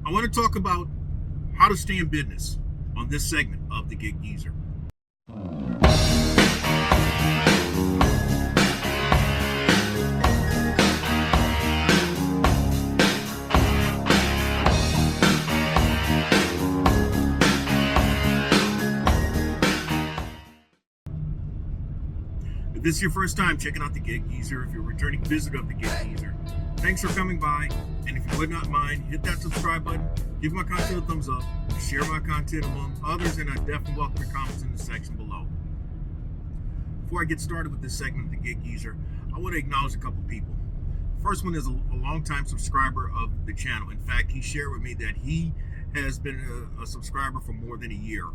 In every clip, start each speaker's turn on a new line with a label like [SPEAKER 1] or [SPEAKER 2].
[SPEAKER 1] I want to talk about how to stay in business on this segment of the Gig Geezer. If this is your first time checking out the Gig Geezer, if you're a returning visitor of the Gig Geezer, thanks for coming by. And if you would not mind, hit that subscribe button, give my content a thumbs up, share my content among others, and I definitely welcome your comments in the section below. Before I get started with this segment of the Gig Geezer, I want to acknowledge a couple people. The first one is a longtime subscriber of the channel. In fact, he shared with me that he has been a subscriber for more than a year.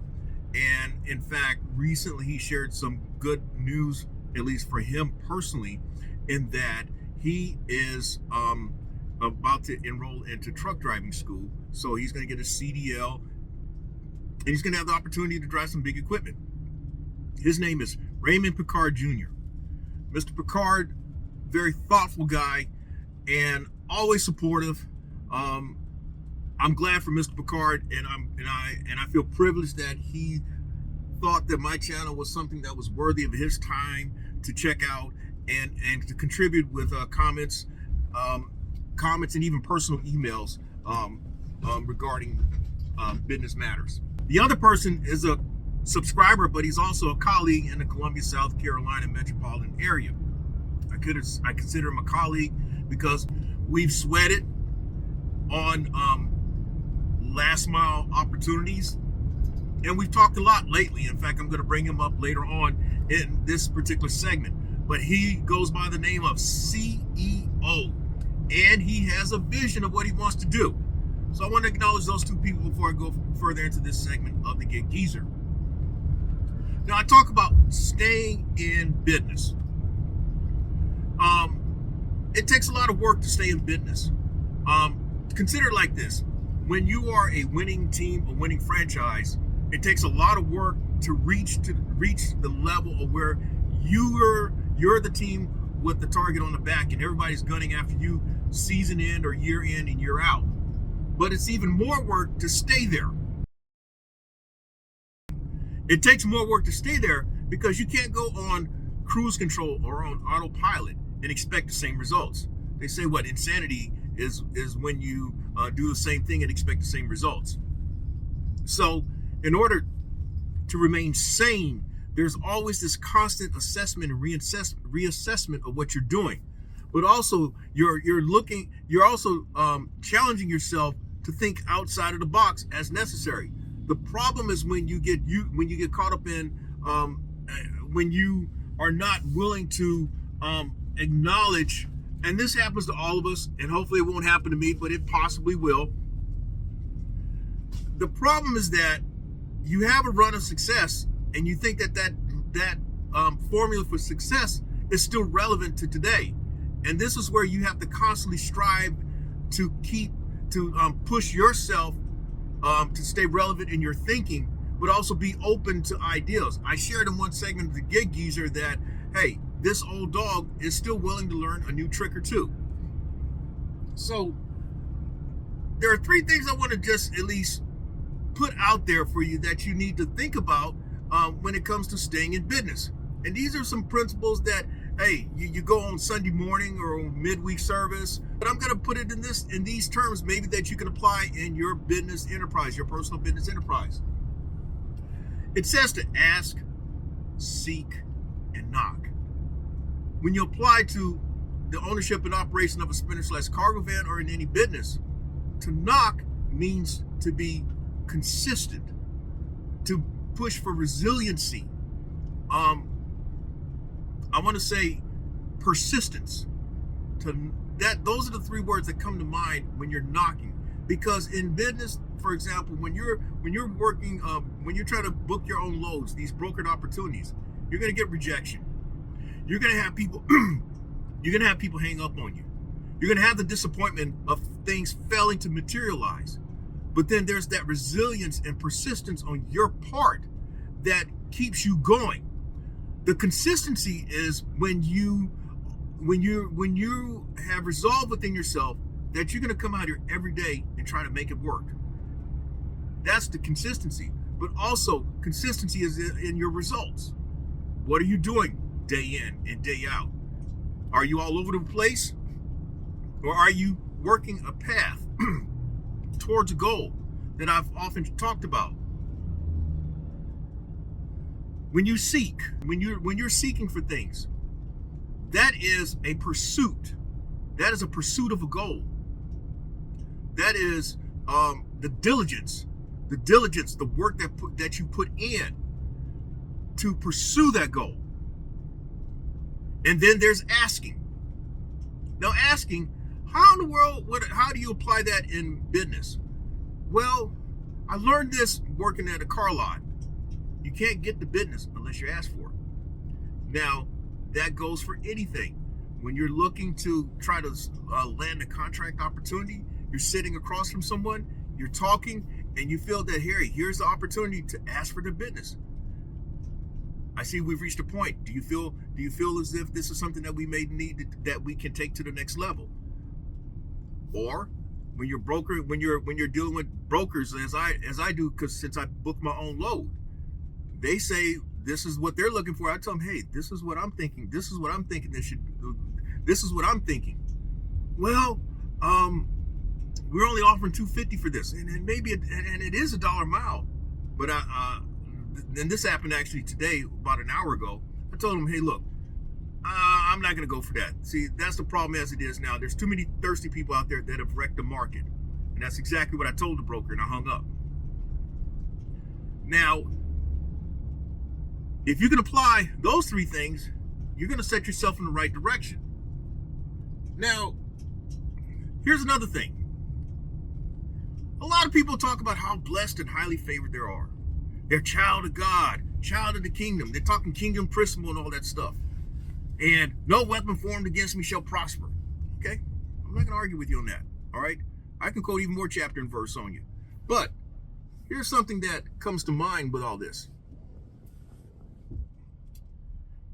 [SPEAKER 1] And in fact, recently he shared some good news, at least for him personally, in that he is about to enroll into truck driving school. So he's going to get a CDL and he's going to have the opportunity to drive some big equipment. His name is Raymond Picard Jr. Mr. Picard, very thoughtful guy and always supportive. I'm glad for Mr. Picard, and I feel privileged that he thought that my channel was something that was worthy of his time to check out and to contribute with comments and even personal emails regarding business matters. The other person is a subscriber, but he's also a colleague in the Columbia, South Carolina metropolitan area. I consider him a colleague because we've sweated on last mile opportunities, and we've talked a lot lately. In fact, I'm going to bring him up later on in this particular segment, but he goes by the name of CEO, and he has a vision of what he wants to do. So I want to acknowledge those two people before I go further into this segment of the Gig Geezer. Now, I talk about staying in business. It takes a lot of work to stay in business. Consider it like this: when you are a winning team, a winning franchise, it takes a lot of work to reach the level of where you're the team with the target on the back, and everybody's gunning after you season in or year in and year out. But it's even more work to stay there. It takes more work to stay there because you can't go on cruise control or on autopilot and expect the same results. They say what insanity is when you do the same thing and expect the same results. So in order to remain sane, there's always this constant assessment and reassessment of what you're doing. But also you're also challenging yourself to think outside of the box as necessary. The problem is when you get caught up in when you are not willing to acknowledge, and this happens to all of us, and hopefully it won't happen to me, but it possibly will. The problem is that you have a run of success and you think that formula for success is still relevant to today. And this is where you have to constantly strive to push yourself to stay relevant in your thinking, but also be open to ideas. I shared in one segment of the Gig Geezer that, hey, this old dog is still willing to learn a new trick or two. So there are three things I want to just at least put out there for you that you need to think about when it comes to staying in business. And these are some principles that, hey, you go on Sunday morning or midweek service, but I'm going to put it in these terms, maybe that you can apply in your business enterprise, your personal business enterprise. It says to ask, seek, and knock. When you apply to the ownership and operation of a sprinter/cargo van or in any business, to knock means to be consistent, to push for resiliency. I want to say persistence. Those are the three words that come to mind when you're knocking. Because in business, for example, when you're working, when you're trying to book your own loads, these brokered opportunities, you're going to get rejection. You're going to have people. You're going to have people hang up on you. You're going to have the disappointment of things failing to materialize. But then there's that resilience and persistence on your part that keeps you going. The consistency is when you have resolved within yourself that you're going to come out here every day and try to make it work. That's the consistency. But also, consistency is in your results. What are you doing day in and day out? Are you all over the place? Or are you working a path towards a goal that I've often talked about? When you seek, when you're seeking for things, that is a pursuit. That is a pursuit of a goal. That is the diligence, the work that you put in to pursue that goal. And then there's asking. Now, asking, how in the world, how do you apply that in business? Well, I learned this working at a car lot. You can't get the business unless you ask for it. Now, that goes for anything. When you're looking to try to land a contract opportunity, you're sitting across from someone, you're talking, and you feel that, here's the opportunity to ask for the business. I see we've reached a point. Do you feel as if this is something that we may need that we can take to the next level? Or when you're dealing with brokers, as I do, because since I book my own load, they say this is what they're looking for. I tell them, hey, this is what I'm thinking. This is what I'm thinking. This is what I'm thinking. Well, we're only offering $250 for this, and it is $1 a mile. But and this happened actually today, about an hour ago. I told them, hey, look, I'm not going to go for that. See, that's the problem as it is now. There's too many thirsty people out there that have wrecked the market, and that's exactly what I told the broker, and I hung up. Now, if you can apply those three things, you're going to set yourself in the right direction. Now, here's another thing. A lot of people talk about how blessed and highly favored they are. They're child of God, child of the kingdom. They're talking kingdom principle and all that stuff. And no weapon formed against me shall prosper. Okay? I'm not going to argue with you on that. All right? I can quote even more chapter and verse on you. But here's something that comes to mind with all this.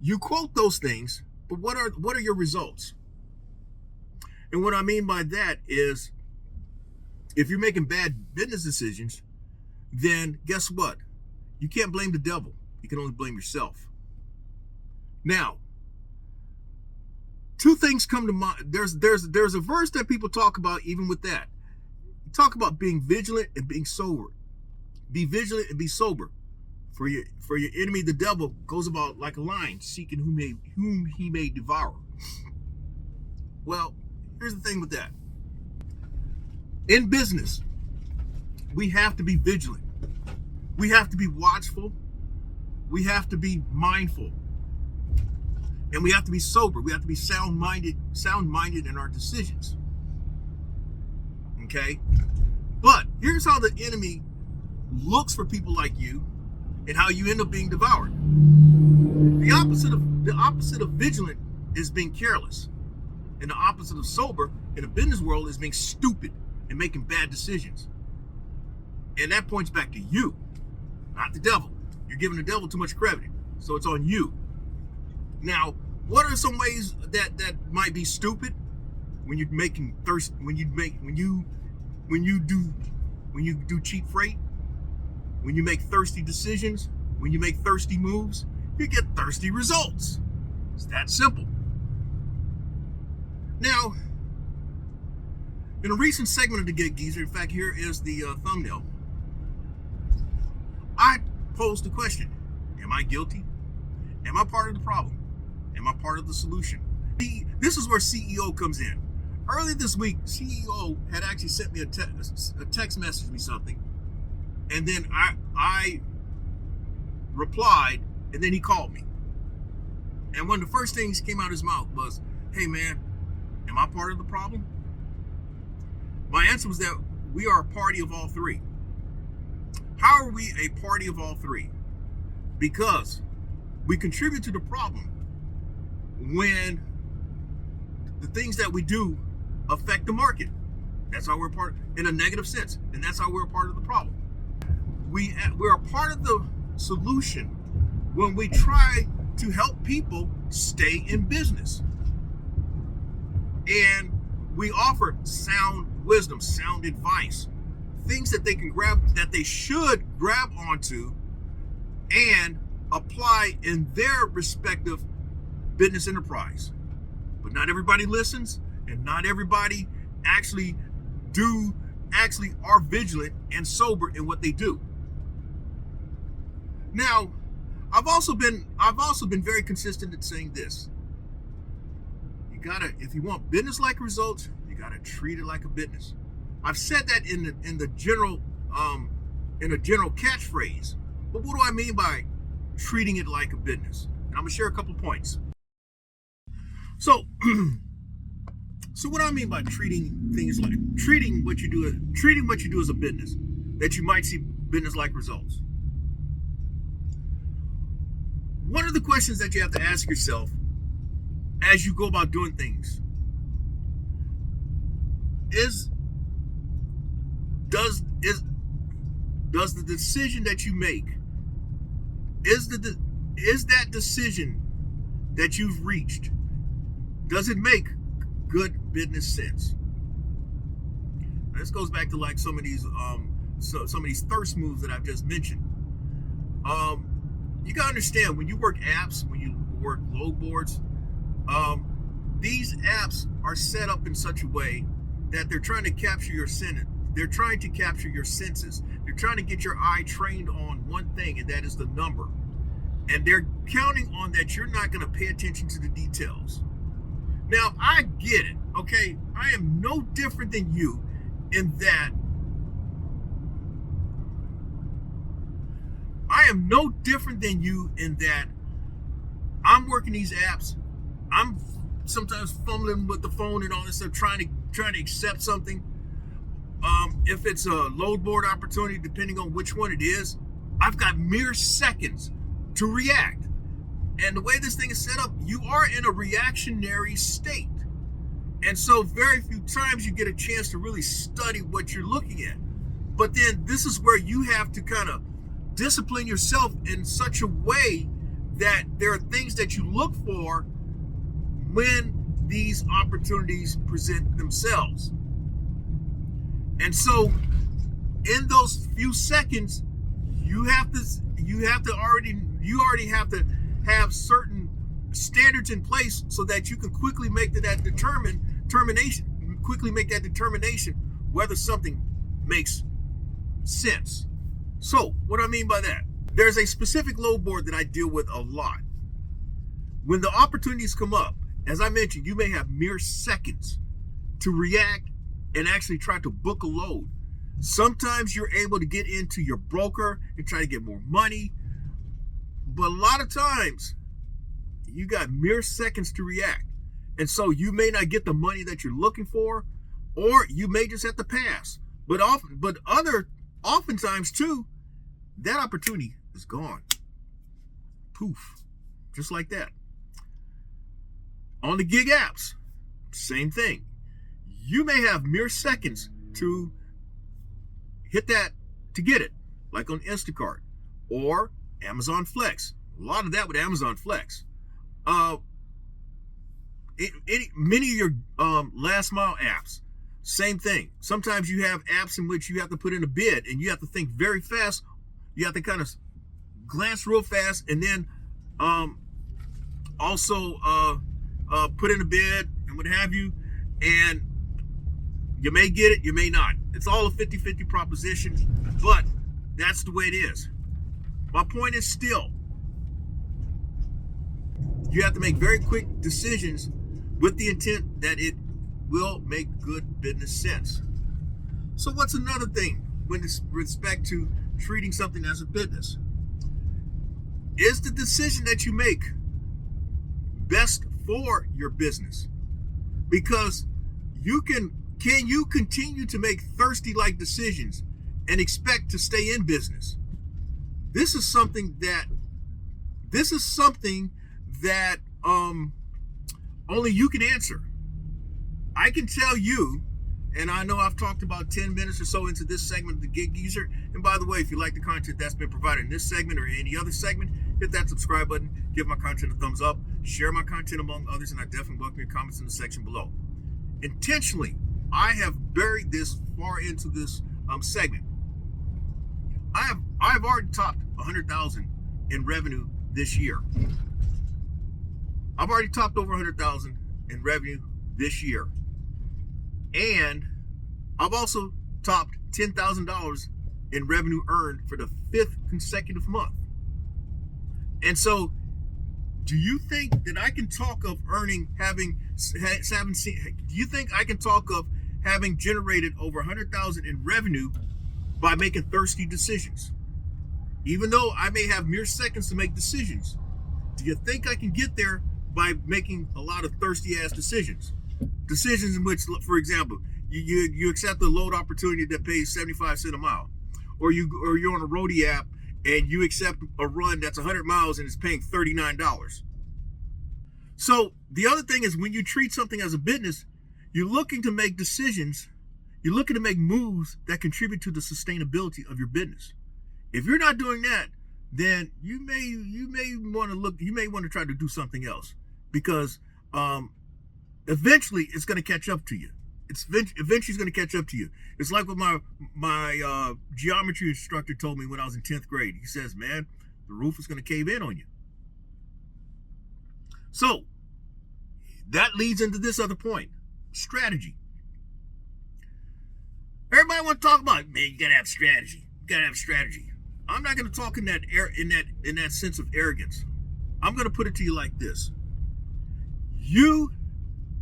[SPEAKER 1] You quote those things, but what are your results? And what I mean by that is, if you're making bad business decisions, then guess what? You can't blame the devil. You can only blame yourself. Now, two things come to mind. There's a verse that people talk about even with that. You talk about being vigilant and being sober. Be vigilant and be sober. For your enemy, the devil, goes about like a lion, seeking whom he may devour. Well, here's the thing with that. In business, we have to be vigilant. We have to be watchful. We have to be mindful. And we have to be sober. We have to be sound-minded in our decisions. Okay? But here's how the enemy looks for people like you and how you end up being devoured. The opposite of vigilant is being careless. And the opposite of sober in the business world is being stupid and making bad decisions. And that points back to you, not the devil. You're giving the devil too much credit, so it's on you. Now, what are some ways that might be stupid when you're making when you do cheap freight, when you make thirsty decisions, when you make thirsty moves, you get thirsty results. It's that simple. Now, in a recent segment of the Get Geezer, in fact, here is the thumbnail, I posed the question, am I guilty? Am I part of the problem? Am I part of the solution? This is where CEO comes in. Earlier this week, CEO had actually sent me a text message me something, and then I replied, and then he called me. And one of the first things came out of his mouth was, hey man, am I part of the problem? My answer was that we are a party of all three. How are we a party of all three? Because we contribute to the problem when the things that we do affect the market. That's how we're part, in a negative sense, and that's how we're a part of the problem. We're a part of the solution when we try to help people stay in business. And we offer sound wisdom, sound advice, things that they can grab, that they should grab onto and apply in their respective business enterprise. But not everybody listens, and not everybody actually are vigilant and sober in what they do. Now, I've also been very consistent in saying this. You gotta, if you want business-like results, you gotta treat it like a business. I've said that in the general catchphrase. But what do I mean by treating it like a business? And I'm gonna share a couple points. So what I mean by treating what you do as a business, that you might see business-like results. One of the questions that you have to ask yourself as you go about doing things is, does the decision that you make, is that decision that you've reached, does it make good business sense? Now, this goes back to like some of these thirst moves that I've just mentioned. You gotta understand, when you work apps, when you work load boards, these apps are set up in such a way that they're trying to capture your senses. They're trying to capture your senses. They're trying to get your eye trained on one thing, and that is the number. And they're counting on that you're not going to pay attention to the details. Now, I get it, okay? I am no different than you in that I'm working these apps. I'm sometimes fumbling with the phone and all this stuff, trying to accept something. If it's a load board opportunity, depending on which one it is, I've got mere seconds to react. And the way this thing is set up, you are in a reactionary state. And so very few times you get a chance to really study what you're looking at. But then this is where you have to kind of discipline yourself in such a way that there are things that you look for when these opportunities present themselves. And so in those few seconds, you already have to have certain standards in place so that you can quickly make that determination whether something makes sense. So what do I mean by that? There's a specific load board that I deal with a lot. When the opportunities come up, as I mentioned, you may have mere seconds to react and actually try to book a load. Sometimes you're able to get into your broker and try to get more money, but a lot of times you got mere seconds to react. And so you may not get the money that you're looking for, or you may just have to pass. But oftentimes too, that opportunity is gone. Poof, just like that. On the gig apps, same thing. You may have mere seconds to hit that to get it, like on Instacart or Amazon Flex. A lot of that with Amazon Flex. Many of your last mile apps, same thing. Sometimes you have apps in which you have to put in a bid and you have to think very fast. You have to kind of glance real fast and then also put in a bid and what have you. And you may get it, you may not. It's all a 50-50 proposition, but that's the way it is. My point is still, you have to make very quick decisions with the intent that it will make good business sense. So what's another thing with respect to treating something as a business? Is the decision that you make best for your business? Because can you continue to make thirsty-like decisions and expect to stay in business? This is something that only you can answer. I can tell you, and I know I've talked about 10 minutes or so into this segment of the Gig Geezer. And by the way, if you like the content that's been provided in this segment or any other segment, hit that subscribe button, give my content a thumbs up, share my content among others, and I definitely welcome your comments in the section below. intentionally, I have buried this far into this segment. I've already topped 100,000 in revenue this year. I've already topped over 100,000 in revenue this year, and I've also topped $10,000 in revenue earned for the 5th consecutive month. And so, do you think that I can talk of do you think I can talk of having generated over 100,000 in revenue by making thirsty decisions? Even though I may have mere seconds to make decisions, do you think I can get there by making a lot of thirsty ass decisions? Decisions in which, for example, you accept a load opportunity that pays 75 cents a mile, or you're on a roadie app and you accept a run that's 100 miles and it's paying $39. So the other thing is, when you treat something as a business, you're looking to make decisions, you're looking to make moves that contribute to the sustainability of your business. If you're not doing that, then you may want to try to do something else, because eventually it's going to catch up to you. Eventually going to catch up to you. It's like what my geometry instructor told me when I was in 10th grade. He says, man, the roof is going to cave in on you. So that leads into this other point: strategy. Everybody want to talk about, man, you got to have strategy. You got to have strategy. I'm not going to talk in that sense of arrogance. I'm going to put it to you like this: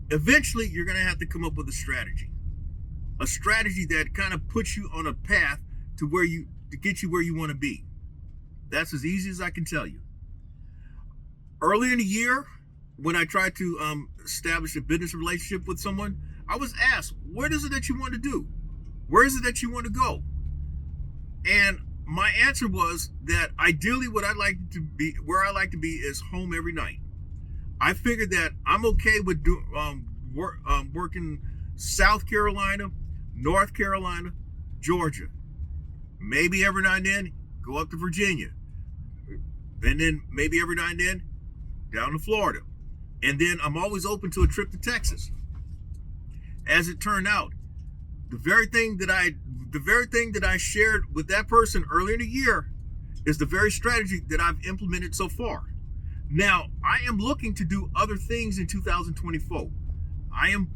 [SPEAKER 1] eventually you're going to have to come up with a strategy that kind of puts you on a path to get you where you want to be. That's as easy as I can tell you. Earlier in the year, when I tried to establish a business relationship with someone, I was asked, what is it that you want to do? Where is it that you want to go? And my answer was that ideally where I like to be is home every night. I figured that I'm okay with working South Carolina, North Carolina, Georgia. Maybe every now and then go up to Virginia. And then maybe every now and then down to Florida. And then I'm always open to a trip to Texas. As it turned out, the very thing that I shared with that person earlier in the year is the very strategy that I've implemented so far. Now, I am looking to do other things in 2024. I'm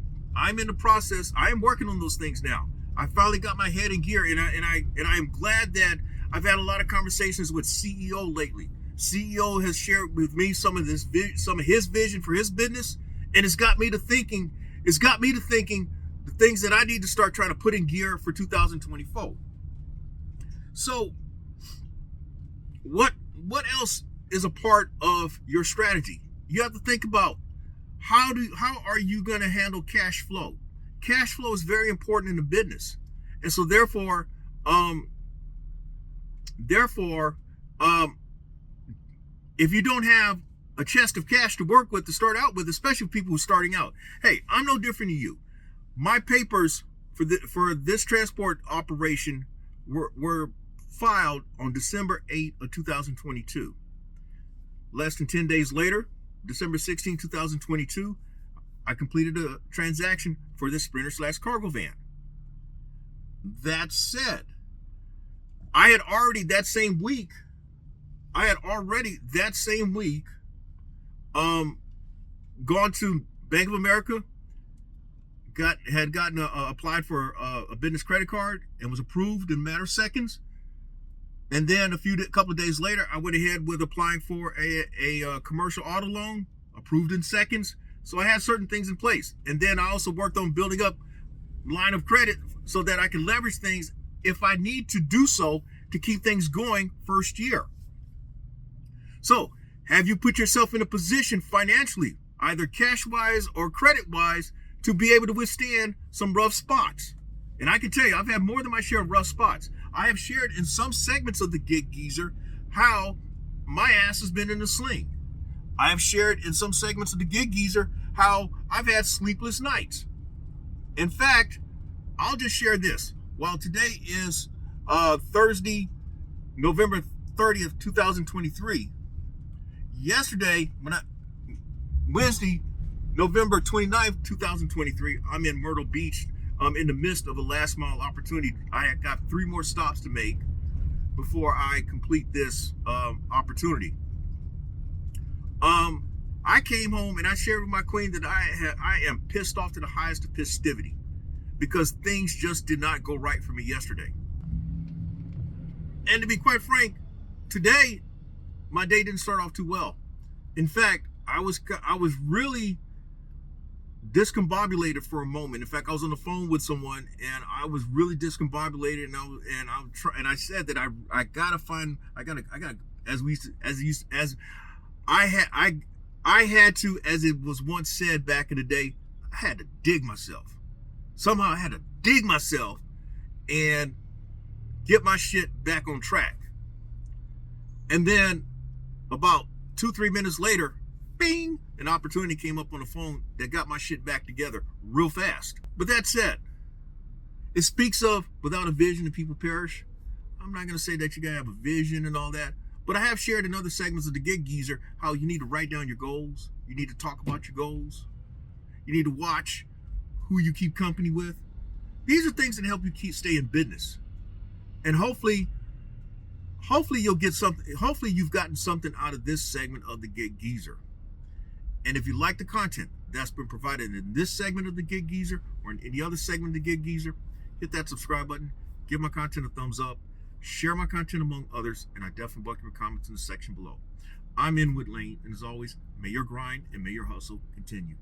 [SPEAKER 1] in the process. I am working on those things now. I finally got my head in gear, and I am glad that I've had a lot of conversations with CEO lately. CEO has shared with me some of his vision for his business, and it's got me to thinking the things that I need to start trying to put in gear for 2024. So, what else is a part of your strategy? You have to think about how are you going to handle cash flow? Cash flow is very important in the business, and so therefore, if you don't have a chest of cash to work with to start out with, especially people who are starting out, hey, I'm no different than you. My papers for this transport operation were filed on December 8 of 2022. Less than 10 days later, December 16, 2022, I completed a transaction for this Sprinter/cargo van. That said, I had already that same week gone to Bank of America, applied for a business credit card and was approved in a matter of seconds. And then a couple of days later, I went ahead with applying for a commercial auto loan, approved in seconds. So I had certain things in place. And then I also worked on building up line of credit so that I can leverage things if I need to do so to keep things going first year. So, have you put yourself in a position financially, either cash-wise or credit-wise, to be able to withstand some rough spots? And I can tell you, I've had more than my share of rough spots. I have shared in some segments of the Gig Geezer how my ass has been in a sling. I have shared in some segments of the Gig Geezer how I've had sleepless nights. In fact, I'll just share this. While today is Thursday, November 30th, 2023, Wednesday, November 29th, 2023. I'm in Myrtle Beach. I'm in the midst of a last mile opportunity. I got 3 more stops to make before I complete this opportunity. I came home and I shared with my queen that I am pissed off to the highest of festivity because things just did not go right for me yesterday. And to be quite frank, today my day didn't start off too well. In fact, I was really discombobulated for a moment. In fact, I was on the phone with someone and I was really discombobulated, and I said that I gotta I had to, as it was once said back in the day, I had to dig myself. Somehow I had to dig myself and get my shit back on track. And then about 2-3 minutes later, bing, an opportunity came up on the phone that got my shit back together real fast. But that said, it speaks of without a vision the people perish. I'm not going to say that you got to have a vision and all that, but I have shared in other segments of the Gig Geezer how you need to write down your goals. You need to talk about your goals. You need to watch who you keep company with. These are things that help you stay in business. And hopefully you'll get something. Hopefully you've gotten something out of this segment of the Gig Geezer. And if you like the content that's been provided in this segment of the Gig Geezer or in any other segment of the Gig Geezer, hit that subscribe button, give my content a thumbs up, share my content among others, and I definitely welcome your comments in the section below. I'm Inwood Lane, and as always, may your grind and may your hustle continue.